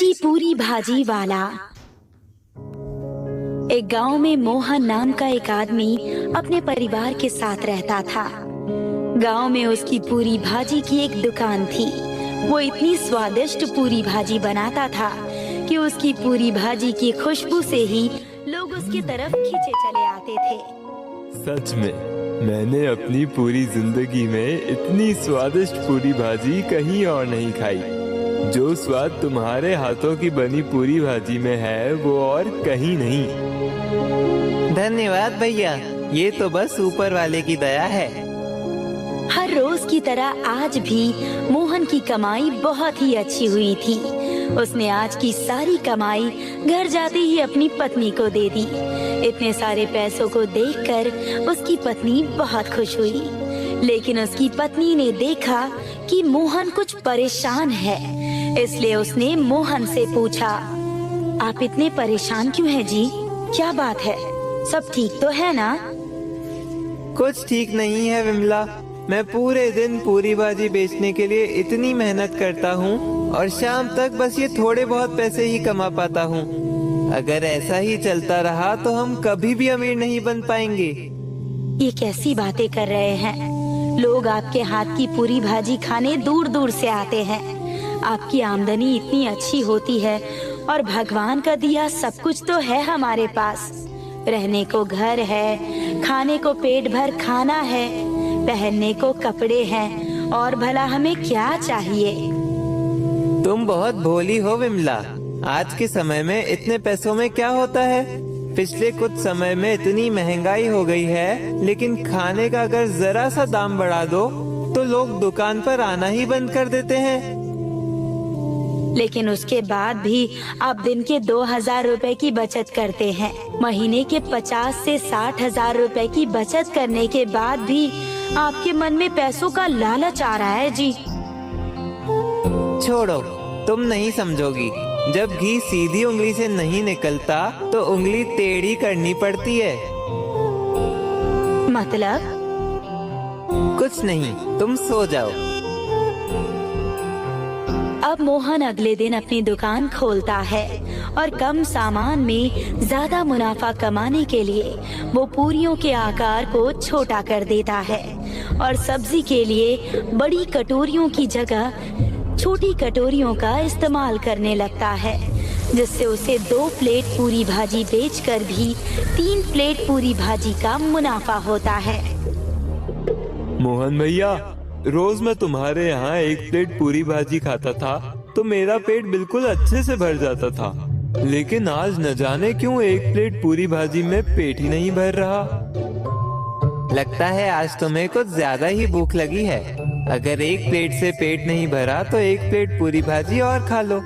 कच्ची पूरी भाजी वाला। एक गांव में मोहन नाम का एक आदमी अपने परिवार के साथ रहता था। गांव में उसकी पूरी भाजी की एक दुकान थी। वो इतनी स्वादिष्ट पूरी भाजी बनाता था कि उसकी पूरी भाजी की खुशबू से ही लोग उसकी तरफ खींचे चले आते थे। सच में मैंने अपनी पूरी जिंदगी में इतनी स्वादिष्ट पूरी भाजी कहीं और नहीं खाई। जो स्वाद तुम्हारे हाथों की बनी पूरी भाजी में है वो और कहीं नहीं। धन्यवाद भैया, ये तो बस ऊपर वाले की दया है। हर रोज की तरह आज भी मोहन की कमाई बहुत ही अच्छी हुई थी। उसने आज की सारी कमाई घर जाते ही अपनी पत्नी को दे दी। इतने सारे पैसों को देखकर उसकी पत्नी बहुत खुश हुई। लेकिन उसकी पत्नी ने देखा कि मोहन कुछ परेशान है, इसलिए उसने मोहन से पूछा, आप इतने परेशान क्यों हैं जी? क्या बात है? सब ठीक तो है ना? कुछ ठीक नहीं है विमला। मैं पूरे दिन पूरी भाजी बेचने के लिए इतनी मेहनत करता हूँ और शाम तक बस ये थोड़े बहुत पैसे ही कमा पाता हूँ। अगर ऐसा ही चलता रहा तो हम कभी भी अमीर नहीं बन पाएंगे। ये कैसी बातें कर रहे हैं? लोग आपके हाथ की पूरी भाजी खाने दूर दूर से आते हैं। आपकी आमदनी इतनी अच्छी होती है और भगवान का दिया सब कुछ तो है हमारे पास। रहने को घर है, खाने को पेट भर खाना है, पहनने को कपड़े हैं, और भला हमें क्या चाहिए? तुम बहुत भोली हो विमला। आज के समय में इतने पैसों में क्या होता है? पिछले कुछ समय में इतनी महंगाई हो गई है, लेकिन खाने का अगर जरा सा दाम बढ़ा दो तो लोग दुकान पर आना ही बंद कर देते हैं। लेकिन उसके बाद भी आप दिन के 2000 रुपए की बचत करते हैं। महीने के 50 से 60 हजार रुपए की बचत करने के बाद भी आपके मन में पैसों का लालच आ रहा है जी। छोड़ो, तुम नहीं समझोगी। जब घी सीधी उंगली से नहीं निकलता तो उंगली टेढ़ी करनी पड़ती है। मतलब? कुछ नहीं, तुम सो जाओ। अब मोहन अगले दिन अपनी दुकान खोलता है और कम सामान में ज्यादा मुनाफा कमाने के लिए वो पूरियों के आकार को छोटा कर देता है और सब्जी के लिए बड़ी कटोरियों की जगह छोटी कटोरियों का इस्तेमाल करने लगता है, जिससे उसे 2 प्लेट पूरी भाजी बेचकर भी 3 प्लेट पूरी भाजी का मुनाफा होता है। मोहन भैया, रोज मैं तुम्हारे यहाँ 1 प्लेट पूरी भाजी खाता था तो मेरा पेट बिल्कुल अच्छे से भर जाता था, लेकिन आज न जाने क्यों 1 प्लेट पूरी भाजी में पेट ही नहीं भर रहा। लगता है आज तुम्हें कुछ ज्यादा ही भूख लगी है। अगर 1 प्लेट से पेट नहीं भरा तो 1 प्लेट पूरी भाजी और खा लो।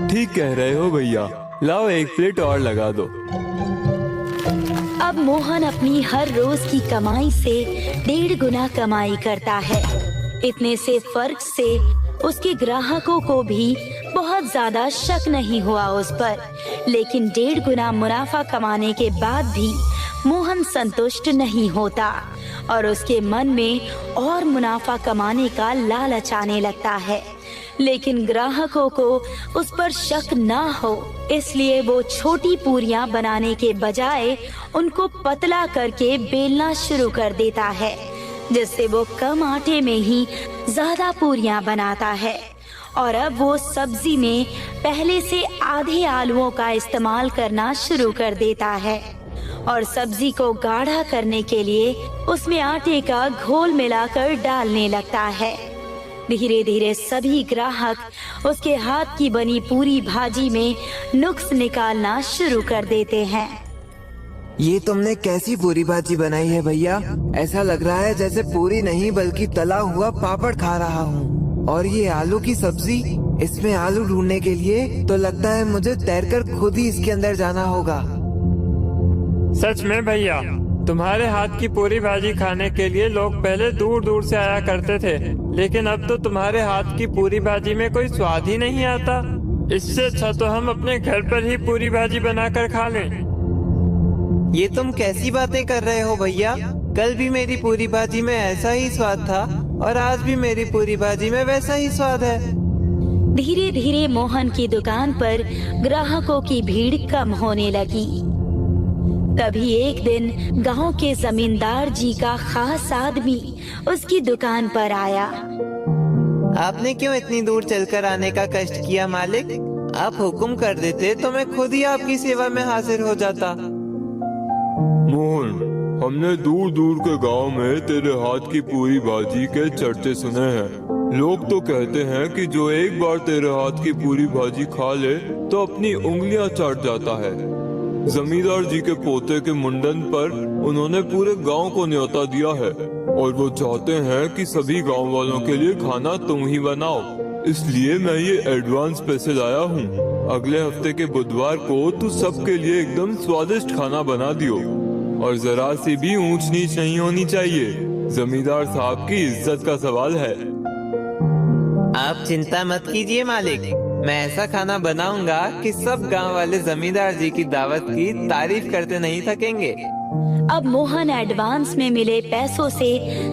ठीक कह रहे हो भैया, लाओ 1 प्लेट और लगा दो। अब मोहन अपनी हर रोज की कमाई से 1.5 गुना कमाई करता है। इतने से फर्क से उसके ग्राहकों को भी बहुत ज्यादा शक नहीं हुआ उस पर, लेकिन 1.5 गुना मुनाफा कमाने के बाद भी मोहन संतुष्ट नहीं होता और उसके मन में और मुनाफा कमाने का लालच आने लगता है। लेकिन ग्राहकों को उस पर शक ना हो, इसलिए वो छोटी पूरियां बनाने के बजाय उनको पतला करके बेलना शुरू कर देता है, जिससे वो कम आटे में ही ज्यादा पूरियां बनाता है। और अब वो सब्जी में पहले से आधे आलूओं का इस्तेमाल करना शुरू कर देता है और सब्जी को गाढ़ा करने के लिए उसमें आटे का घोल मिलाकर डालने लगता है। धीरे धीरे सभी ग्राहक उसके हाथ की बनी पूरी भाजी में नुक्स निकालना शुरू कर देते हैं। ये तुमने कैसी पूरी भाजी बनाई है भैया? ऐसा लग रहा है जैसे पूरी नहीं बल्कि तला हुआ पापड़ खा रहा हूँ। और ये आलू की सब्जी, इसमें आलू ढूंढने के लिए तो लगता है मुझे तैरकर खुद ही इसके अंदर जाना होगा। सच में भैया, तुम्हारे हाथ की पूरी भाजी खाने के लिए लोग पहले दूर दूर से आया करते थे, लेकिन अब तो तुम्हारे हाथ की पूरी भाजी में कोई स्वाद ही नहीं आता। इससे अच्छा तो हम अपने घर पर ही पूरी भाजी बनाकर खा लें। ये तुम कैसी बातें कर रहे हो भैया? कल भी मेरी पूरी भाजी में ऐसा ही स्वाद था और आज भी मेरी पूरी भाजी में वैसा ही स्वाद है। धीरे धीरे मोहन की दुकान पर ग्राहकों की भीड़ कम होने लगी। तभी एक दिन गांव के जमींदार जी का खास आदमी उसकी दुकान पर आया। आपने क्यों इतनी दूर चलकर आने का कष्ट किया मालिक? आप हुक्म कर देते तो मैं खुद ही आपकी सेवा में हाजिर हो जाता। मोहन, हमने दूर दूर के गांव में तेरे हाथ की पूरी भाजी के चर्चे सुने हैं। लोग तो कहते हैं कि जो एक बार तेरे हाथ की पूरी भाजी खा ले तो अपनी उंगलियां चाट जाता है। जमींदार जी के पोते के मुंडन पर उन्होंने पूरे गांव को न्योता दिया है और वो चाहते हैं कि सभी गांव वालों के लिए खाना तुम ही बनाओ। इसलिए मैं ये एडवांस पैसे लाया हूँ। अगले हफ्ते के बुधवार को तू सबके लिए एकदम स्वादिष्ट खाना बना दियो और जरा सी भी ऊंच नीच नहीं होनी चाहिए। जमींदार साहब की इज्जत का सवाल है। आप चिंता मत कीजिए मालिक, मैं ऐसा खाना बनाऊंगा कि सब गांव वाले जमींदार जी की दावत की तारीफ करते नहीं थकेंगे। अब मोहन एडवांस में मिले पैसों से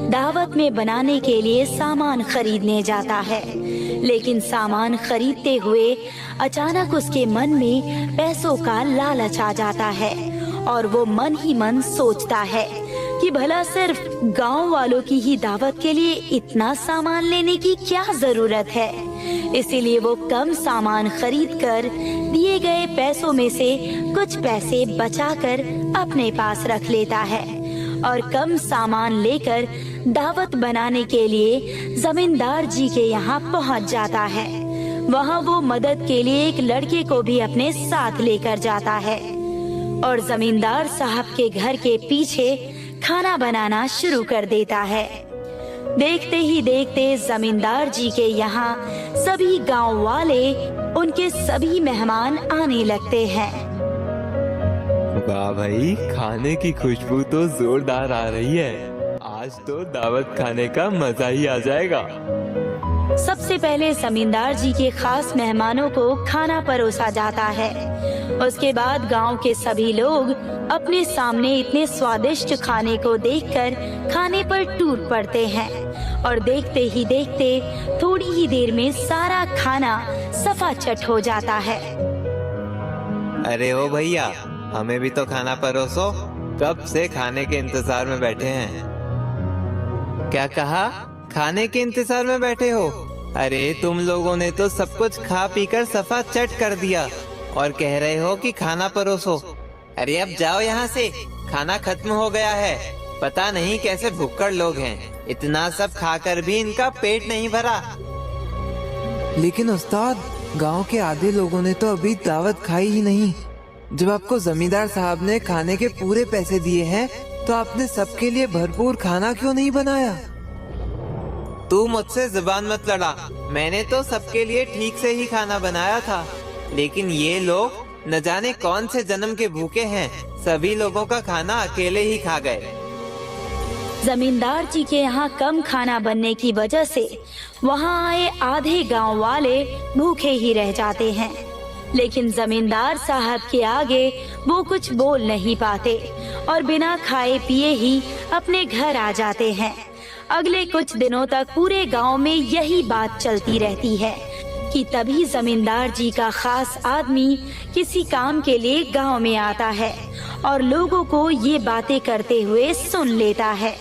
दावत में बनाने के लिए सामान खरीदने जाता है, लेकिन सामान खरीदते हुए अचानक उसके मन में पैसों का लालच आ जाता है और वो मन ही मन सोचता है कि भला सिर्फ गांव वालों की ही दावत के लिए इतना सामान लेने की क्या जरूरत है। इसीलिए वो कम सामान खरीदकर दिए गए पैसों में से कुछ पैसे बचाकर अपने पास रख लेता है और कम सामान लेकर दावत बनाने के लिए जमींदार जी के यहाँ पहुँच जाता है। वहाँ वो मदद के लिए एक लड़के को भी अपने साथ लेकर जाता है और जमींदार साहब के घर के पीछे खाना बनाना शुरू कर देता है। देखते ही देखते जमींदार जी के यहाँ सभी गांव वाले, उनके सभी मेहमान आने लगते हैं। वाह भाई, खाने की खुशबू तो जोरदार आ रही है। आज तो दावत खाने का मजा ही आ जाएगा। सबसे पहले जमींदार जी के खास मेहमानों को खाना परोसा जाता है। उसके बाद गांव के सभी लोग अपने सामने इतने स्वादिष्ट खाने को देखकर खाने पर टूट पड़ते हैं और देखते ही देखते थोड़ी ही देर में सारा खाना सफाचट हो जाता है। अरे ओ भैया, हमें भी तो खाना परोसो, कब से खाने के इंतजार में बैठे हैं। क्या कहा? खाने के इंतजार में बैठे हो? अरे तुम लोगों ने तो सब कुछ खा पीकर सफा चट कर दिया और कह रहे हो कि खाना परोसो। अरे अब जाओ यहाँ से, खाना खत्म हो गया है। पता नहीं कैसे भुक्कड़ लोग हैं, इतना सब खाकर भी इनका पेट नहीं भरा। लेकिन उस्ताद, गांव के आधे लोगों ने तो अभी दावत खाई ही नहीं। जब आपको जमींदार साहब ने खाने के पूरे पैसे दिए हैं तो आपने सबके लिए भरपूर खाना क्यों नहीं बनाया? तू मुझसे जुबान मत लड़ा, मैंने तो सबके लिए ठीक से ही खाना बनाया था, लेकिन ये लोग न जाने कौन से जन्म के भूखे हैं, सभी लोगों का खाना अकेले ही खा गए। जमींदार जी के यहाँ कम खाना बनने की वजह से वहाँ आए आधे गांव वाले भूखे ही रह जाते हैं, लेकिन जमींदार साहब के आगे वो कुछ बोल नहीं पाते और बिना खाए पिए ही अपने घर आ जाते हैं। अगले कुछ दिनों तक पूरे गांव में यही बात चलती रहती है कि तभी जमींदार जी का खास आदमी किसी काम के लिए गांव में आता है और लोगों को ये बातें करते हुए सुन लेता है।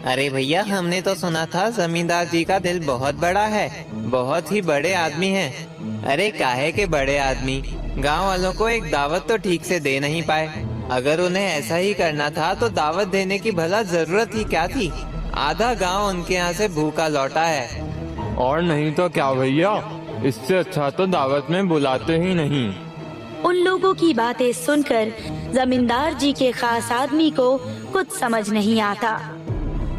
अरे भैया, हमने तो सुना था जमींदार जी का दिल बहुत बड़ा है, बहुत ही बड़े आदमी हैं। अरे काहे के बड़े आदमी, गांव वालों को एक दावत तो ठीक से दे नहीं पाए। अगर उन्हें ऐसा ही करना था तो दावत देने की भला जरूरत ही क्या थी? आधा गांव उनके यहाँ से भूखा लौटा है। और नहीं तो क्या भैया, इससे अच्छा तो दावत में बुलाते ही नहीं। उन लोगों की बातें सुनकर जमींदार जी के खास आदमी को कुछ समझ नहीं आता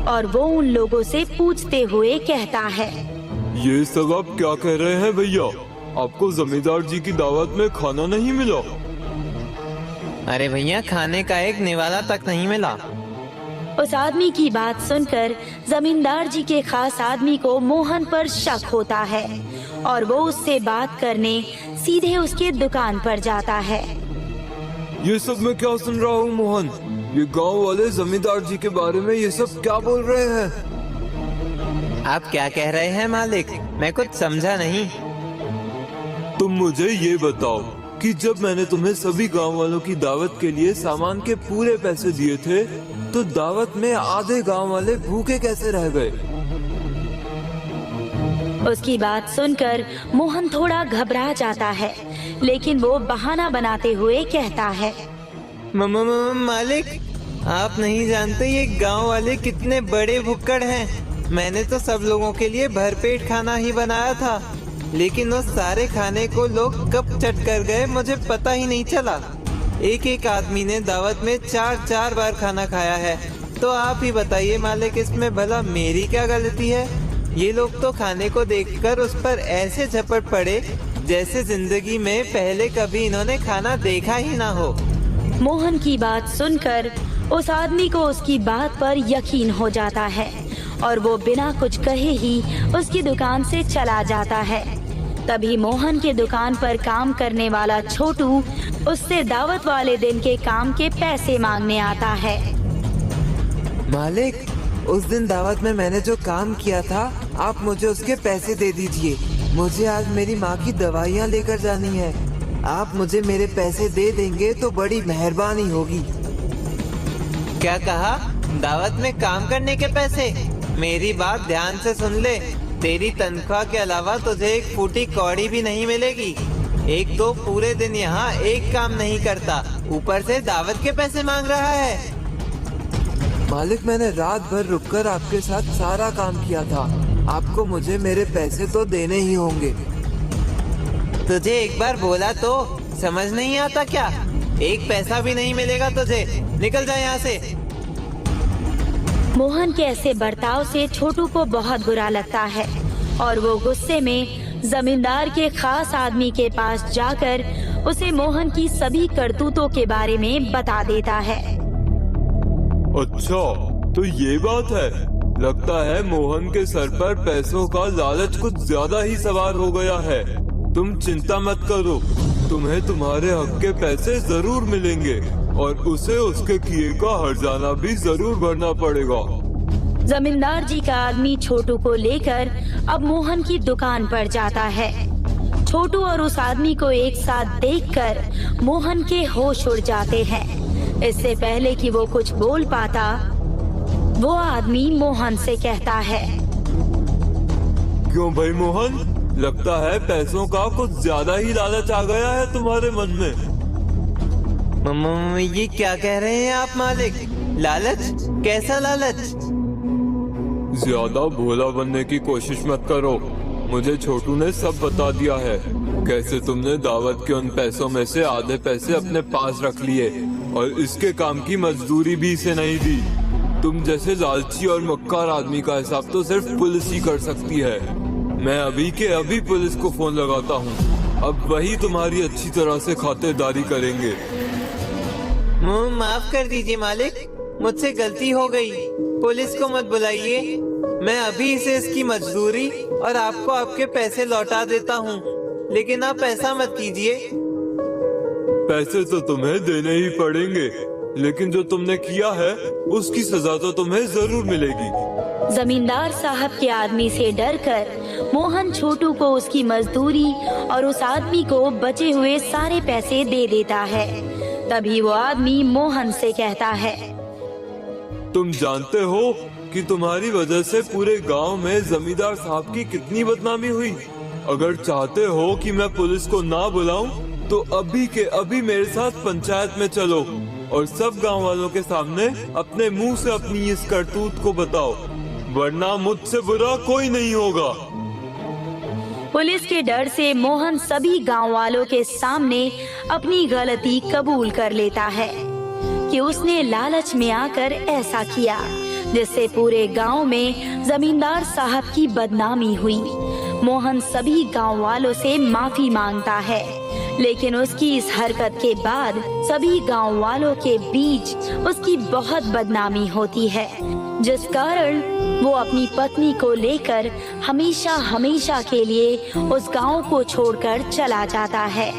और वो उन लोगों से पूछते हुए कहता है, ये सब आप क्या कह रहे हैं भैया? आपको जमींदार जी की दावत में खाना नहीं मिला? अरे भैया, खाने का एक निवाला तक नहीं मिला। उस आदमी की बात सुनकर जमींदार जी के खास आदमी को मोहन पर शक होता है और वो उससे बात करने सीधे उसके दुकान पर जाता है। ये सब मैं क्या सुन रहा हूँ मोहन? ये गांव वाले जमींदार जी के बारे में ये सब क्या बोल रहे हैं? आप क्या कह रहे हैं मालिक? मैं कुछ समझा नहीं। तुम मुझे ये बताओ कि जब मैंने तुम्हें सभी गांव वालों की दावत के लिए सामान के पूरे पैसे दिए थे, तो दावत में आधे गांव वाले भूखे कैसे रह गए? उसकी बात सुनकर मोहन थोड़ा घबरा जाता है, लेकिन वो बहाना बनाते हुए कहता है, मालिक, आप नहीं जानते ये गांव वाले कितने बड़े भुक्कड़ हैं। मैंने तो सब लोगों के लिए भरपेट खाना ही बनाया था, लेकिन उस सारे खाने को लोग कब चट कर गए मुझे पता ही नहीं चला। एक एक आदमी ने दावत में 4-4 बार खाना खाया है। तो आप ही बताइए मालिक, इसमें भला मेरी क्या गलती है? ये लोग तो खाने को देखकर उस पर ऐसे झपट पड़े जैसे जिंदगी में पहले कभी इन्होंने खाना देखा ही ना हो। मोहन की बात सुनकर उस आदमी को उसकी बात पर यकीन हो जाता है और वो बिना कुछ कहे ही उसकी दुकान से चला जाता है। तभी मोहन के दुकान पर काम करने वाला छोटू उससे दावत वाले दिन के काम के पैसे मांगने आता है। मालिक, उस दिन दावत में मैंने जो काम किया था, आप मुझे उसके पैसे दे दीजिए। मुझे आज मेरी माँ की दवाइयाँ लेकर जानी है। आप मुझे मेरे पैसे दे देंगे तो बड़ी मेहरबानी होगी। क्या कहा? दावत में काम करने के पैसे? मेरी बात ध्यान से सुन ले। तेरी तनख्वाह के अलावा तुझे एक फूटी कौड़ी भी नहीं मिलेगी। एक तो पूरे दिन यहाँ एक काम नहीं करता, ऊपर से दावत के पैसे मांग रहा है। मालिक, मैंने रात भर रुककर आपके साथ सारा काम किया था। आपको मुझे मेरे पैसे तो देने ही होंगे। तुझे एक बार बोला तो समझ नहीं आता क्या? एक पैसा भी नहीं मिलेगा तुझे। निकल जा यहाँ से। मोहन के ऐसे बर्ताव से छोटू को बहुत बुरा लगता है और वो गुस्से में जमींदार के खास आदमी के पास जाकर उसे मोहन की सभी करतूतों के बारे में बता देता है। अच्छा, तो ये बात है। लगता है मोहन के सर पर पैसों का लालच कुछ ज्यादा ही सवार हो गया है। तुम चिंता मत करो, तुम्हें तुम्हारे हक के पैसे जरूर मिलेंगे और उसे उसके किए का हर्जाना भी जरूर भरना पड़ेगा। जमींदार जी का आदमी छोटू को लेकर अब मोहन की दुकान पर जाता है। छोटू और उस आदमी को एक साथ देखकर मोहन के होश उड़ जाते हैं। इससे पहले कि वो कुछ बोल पाता, वो आदमी मोहन से कहता है, क्यों भाई मोहन, लगता है पैसों का कुछ ज्यादा ही लालच आ गया है तुम्हारे मन में। ये क्या कह रहे हैं आप मालिक? लालच? कैसा लालच? ज्यादा भोला बनने की कोशिश मत करो। मुझे छोटू ने सब बता दिया है, कैसे तुमने दावत के उन पैसों में से आधे पैसे अपने पास रख लिए और इसके काम की मजदूरी भी इसे नहीं दी। तुम जैसे लालची और मक्कार आदमी का हिसाब तो सिर्फ पुलिस ही कर सकती है। मैं अभी के अभी पुलिस को फोन लगाता हूँ। अब वही तुम्हारी अच्छी तरह से खातिरदारी करेंगे। माफ कर दीजिए मालिक, मुझसे गलती हो गई। पुलिस को मत बुलाइए, मैं अभी इसे इसकी मजदूरी और आपको आपके पैसे लौटा देता हूँ। लेकिन आप ऐसा मत कीजिए। पैसे तो तुम्हें देने ही पड़ेंगे, लेकिन जो तुमने किया है उसकी सजा तो तुम्हें जरूर मिलेगी। जमींदार साहब के आदमी से डरकर मोहन छोटू को उसकी मजदूरी और उस आदमी को बचे हुए सारे पैसे दे देता है। तभी वो आदमी मोहन से कहता है, तुम जानते हो कि तुम्हारी वजह से पूरे गांव में जमींदार साहब की कितनी बदनामी हुई। अगर चाहते हो कि मैं पुलिस को ना बुलाऊं, तो अभी के अभी मेरे साथ पंचायत में चलो और सब गांव वालों के सामने अपने मुंह से अपनी इस करतूत को बताओ, वरना मुझसे बुरा कोई नहीं होगा। पुलिस के डर से मोहन सभी गांव वालों के सामने अपनी गलती कबूल कर लेता है कि उसने लालच में आकर ऐसा किया, जिससे पूरे गांव में जमींदार साहब की बदनामी हुई। मोहन सभी गांव वालों से माफी मांगता है, लेकिन उसकी इस हरकत के बाद सभी गांव वालों के बीच उसकी बहुत बदनामी होती है, जिस कारण वो अपनी पत्नी को लेकर हमेशा हमेशा के लिए उस गांव को छोड़कर चला जाता है।